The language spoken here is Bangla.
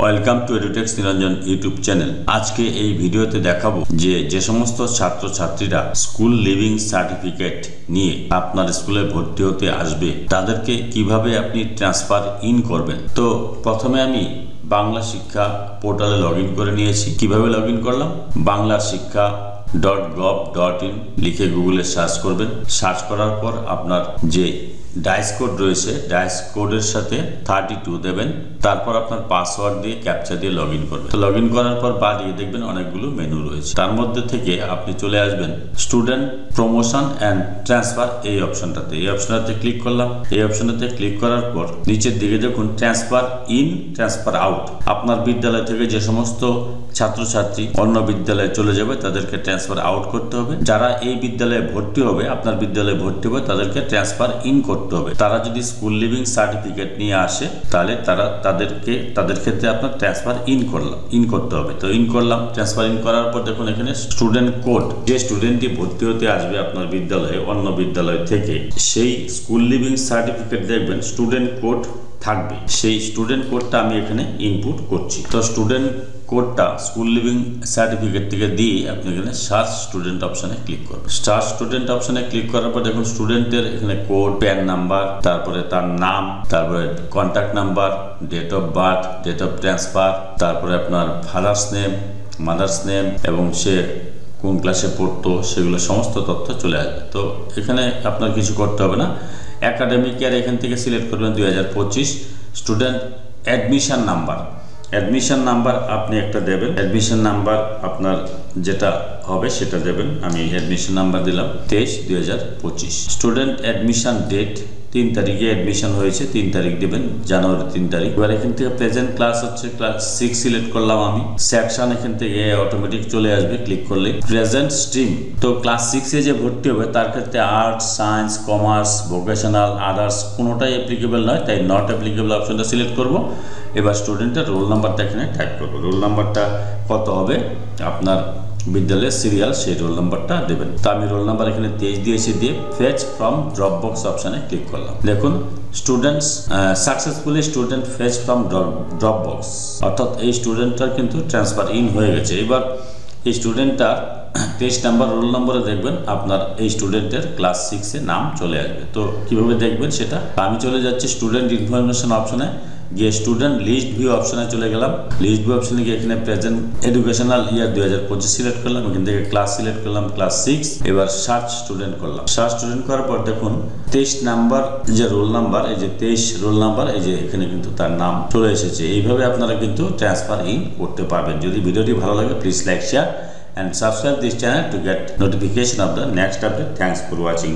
Welcome to এডুটেক্স Niranjan YouTube channel. আজকে এই ভিডিওতে দেখাবো যে সমস্ত ছাত্রছাত্রীরা স্কুল লিভিং সার্টিফিকেট নিয়ে আপনার স্কুলে ভর্তি হতে আসবে তাদেরকে কিভাবে আপনি ট্রান্সফার ইন করবেন। তো প্রথমে আমি বাংলা শিক্ষা পোর্টালে লগ ইন করে নিয়েছি। কিভাবে লগ ইন করলাম? বাংলা শিক্ষা .gov.in লিখে গুগলে সার্চ করবেন। সার্চ করার পর আপনার যে ডাইস কোড রয়েছে, ডাইস কোডের সাথে 32 দেবেন। তারপর আপনার পাসওয়ার্ড দিয়ে ক্যাপচা দিয়ে লগ ইন করবেন। তো লগ ইন করার পর বাদিকে দেখবেন অনেকগুলো মেনু রয়েছে। তার মধ্যে থেকে আপনি চলে আসবেন স্টুডেন্ট প্রমোশন অ্যান্ড ট্রান্সফার এই অপশনটাতে। এই অপশনটাতে ক্লিক করলাম। এই অপশনটাতে ক্লিক করার পর নিচের দিকে দেখুন ট্রান্সফার ইন, ট্রান্সফার আউট। আপনার বিদ্যালয় থেকে যে সমস্ত ছাত্রছাত্রী অন্য বিদ্যালয়ে চলে যাবে তাদেরকে ট্রান্সফার আউট করতে হবে। যারা এই বিদ্যালয়ে ভর্তি হবে, আপনার বিদ্যালয়ে ভর্তি হবে, তাদেরকে ট্রান্সফার ইন করতে হবে। তারা যদি স্কুল লিভিং সার্টিফিকেট নিয়ে আসে তাহলে তাদের ক্ষেত্রে আপনার ট্রান্সফার ইন করতে হবে। তো ইন করলাম। ট্রান্সফার ইন করার পর দেখুন এখানে স্টুডেন্ট কোড, যে স্টুডেন্টটি ভর্তি হতে আসবে আপনার বিদ্যালয়ে অন্য বিদ্যালয় থেকে, সেই স্কুল লিভিং সার্টিফিকেট দেখবেন স্টুডেন্ট কোড থাকবে। সেই স্টুডেন্ট কোডটা আমি এখানে ইনপুট করছি। তো স্টুডেন্ট কোডটা স্কুল লিভিং সার্টিফিকেট থেকে দিয়ে আপনি এখানে সার্চ স্টুডেন্ট অপশনে ক্লিক করবেন। সার্চ স্টুডেন্ট অপশনে ক্লিক করার পর দেখুন স্টুডেন্টের এখানে কোড, প্যান নাম্বার, তারপরে তার নাম, তারপরে contact number, date of birth, date of transfer, তারপরে আপনার ফাদার্স নেম, মাদার্স নেম এবং সে কোন ক্লাসে পড়তো সেগুলো সমস্ত তথ্য চলে আসবে। তো এখানে আপনার কিছু করতে হবে না। একাডেমিক ইয়ার এখান থেকে সিলেক্ট করবেন 2025। স্টুডেন্ট অ্যাডমিশন নাম্বার আপনি একটা দেবেন। অ্যাডমিশন নাম্বার আপনার যেটা হবে সেটা দেবেন। আমি অ্যাডমিশন নাম্বার দিলাম 23/2025। স্টুডেন্ট অ্যাডমিশন ডেট 3 তারিখে অ্যাডমিশন হয়েছে, 3 তারিখ দেবেন, জানুয়ারি 3 তারিখ। এবার এখান থেকে প্রেজেন্ট ক্লাস হচ্ছে ক্লাস 6 সিলেক্ট করলাম আমি। সেকশন এখান থেকে অটোমেটিক চলে আসবে ক্লিক করলে। প্রেজেন্ট স্ট্রিম, তো ক্লাস 6 যে ভর্তি হবে তার ক্ষেত্রে arts, science, commerce, vocational, others কোনোটাই অ্যাপ্লিকেবল নয়, তাই নট অ্যাপ্লিকেবল অপশনটা সিলেক্ট করব। এবার স্টুডেন্টের রোল নাম্বারটা এখানে টাইপ করবো। রোল নাম্বারটা কত হবে আপনার বিদ্যালয়ের সিরিয়াল, সেই রোল নাম্বারটা দেবেন। তো আমি রোল নাম্বার এখানে 23 দিয়েছি, দিয়ে ফেচ ফ্রম ড্রপ বক্স অপশানে ক্লিক করলাম। দেখুন students successfully student fetch from drop box, অর্থাৎ এই স্টুডেন্টটার কিন্তু ট্রান্সফার ইন হয়ে গেছে। এবার এই স্টুডেন্টটার 23 নাম্বার রোল নম্বরে দেখবেন আপনার এই স্টুডেন্টের ক্লাস 6-এ নাম চলে আসবে। তো কিভাবে দেখবেন সেটা, আমি চলে যাচ্ছি স্টুডেন্ট ইনফরমেশন অপশনে, গিয়ে স্টুডেন্ট লিস্ট ভিউ অপশনে চলে গেলাম। লিস্ট ভিউ অপশনে গিয়ে এখানে প্রেজেন্ট এডুকেশনাল ইয়ার 2025 সিলেক্ট করলাম। এখান থেকে ক্লাস সিলেক্ট করলাম ক্লাস 6। এবার সার্চ স্টুডেন্ট করলাম। সার্চ স্টুডেন্ট করার পর দেখুন 23 নাম্বার যে রোল নাম্বার, এই যে 23 রোল নাম্বার, এই যে এখানে কিন্তু তার নাম চলে এসেছে। এইভাবে আপনারা কিন্তু ট্রান্সফার ইন করতে পারবেন। যদি ভিডিওটি ভালো লাগে please like, share and subscribe this channel to get notification of the next update. Thanks for watching.